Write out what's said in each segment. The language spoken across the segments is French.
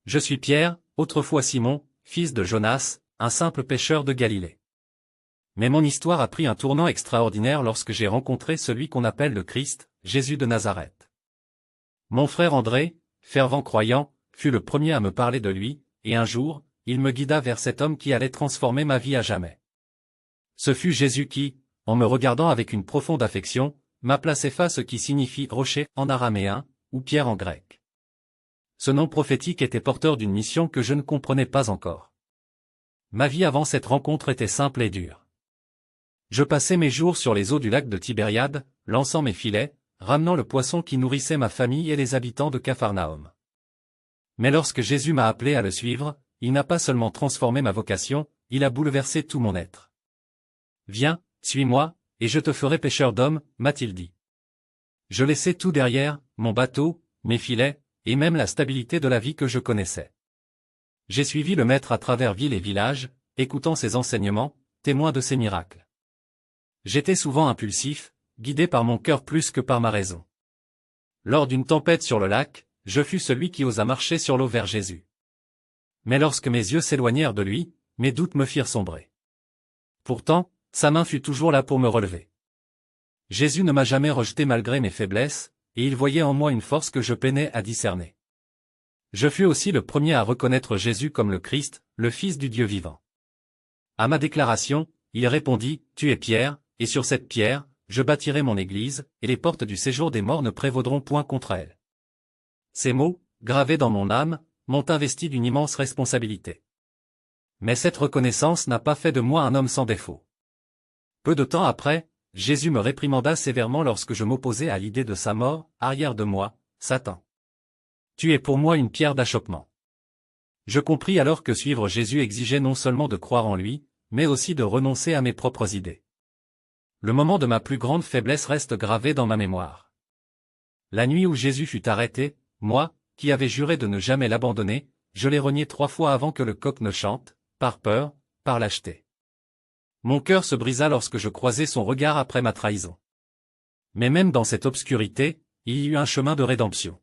Je suis Pierre, autrefois Simon, fils de Jonas, un simple pêcheur de Galilée. Mais mon histoire a pris un tournant extraordinaire lorsque j'ai rencontré celui qu'on appelle le Christ, Jésus de Nazareth. Mon frère André, fervent croyant, fut le premier à me parler de lui, et un jour, il me guida vers cet homme qui allait transformer ma vie à jamais. Ce fut Jésus qui, en me regardant avec une profonde affection, m'appela Cépha, ce qui signifie rocher en araméen, ou pierre en grec. Ce nom prophétique était porteur d'une mission que je ne comprenais pas encore. Ma vie avant cette rencontre était simple et dure. Je passais mes jours sur les eaux du lac de Tibériade, lançant mes filets, ramenant le poisson qui nourrissait ma famille et les habitants de Capharnaüm. Mais lorsque Jésus m'a appelé à le suivre, il n'a pas seulement transformé ma vocation, il a bouleversé tout mon être. « Viens, suis-moi, et je te ferai pêcheur d'hommes », m'a-t-il dit. Je laissai tout derrière, mon bateau, mes filets, et même la stabilité de la vie que je connaissais. J'ai suivi le Maître à travers villes et villages, écoutant ses enseignements, témoin de ses miracles. J'étais souvent impulsif, guidé par mon cœur plus que par ma raison. Lors d'une tempête sur le lac, je fus celui qui osa marcher sur l'eau vers Jésus. Mais lorsque mes yeux s'éloignèrent de lui, mes doutes me firent sombrer. Pourtant, sa main fut toujours là pour me relever. Jésus ne m'a jamais rejeté malgré mes faiblesses, et il voyait en moi une force que je peinais à discerner. Je fus aussi le premier à reconnaître Jésus comme le Christ, le Fils du Dieu vivant. À ma déclaration, il répondit, « Tu es Pierre, et sur cette pierre, je bâtirai mon église, et les portes du séjour des morts ne prévaudront point contre elle. » Ces mots, gravés dans mon âme, m'ont investi d'une immense responsabilité. Mais cette reconnaissance n'a pas fait de moi un homme sans défaut. Peu de temps après, Jésus me réprimanda sévèrement lorsque je m'opposais à l'idée de sa mort. « Arrière de moi, Satan. Tu es pour moi une pierre d'achoppement. » Je compris alors que suivre Jésus exigeait non seulement de croire en lui, mais aussi de renoncer à mes propres idées. Le moment de ma plus grande faiblesse reste gravé dans ma mémoire. La nuit où Jésus fut arrêté, moi, qui avais juré de ne jamais l'abandonner, je l'ai renié 3 fois avant que le coq ne chante, par peur, par lâcheté. Mon cœur se brisa lorsque je croisai son regard après ma trahison. Mais même dans cette obscurité, il y eut un chemin de rédemption.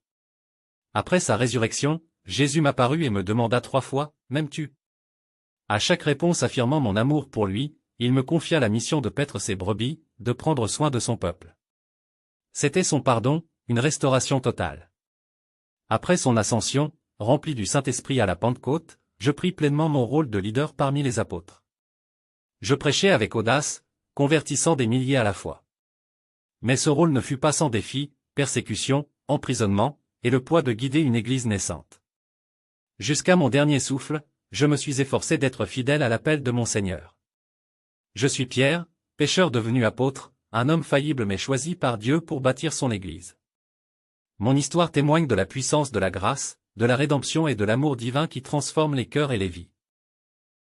Après sa résurrection, Jésus m'apparut et me demanda 3 fois, « M'aimes-tu » À chaque réponse affirmant mon amour pour lui, il me confia la mission de paître ses brebis, de prendre soin de son peuple. C'était son pardon, une restauration totale. Après son ascension, rempli du Saint-Esprit à la Pentecôte, je pris pleinement mon rôle de leader parmi les apôtres. Je prêchais avec audace, convertissant des milliers à la fois. Mais ce rôle ne fut pas sans défis, persécutions, emprisonnement, et le poids de guider une église naissante. Jusqu'à mon dernier souffle, je me suis efforcé d'être fidèle à l'appel de mon Seigneur. Je suis Pierre, pêcheur devenu apôtre, un homme faillible mais choisi par Dieu pour bâtir son église. Mon histoire témoigne de la puissance de la grâce, de la rédemption et de l'amour divin qui transforme les cœurs et les vies.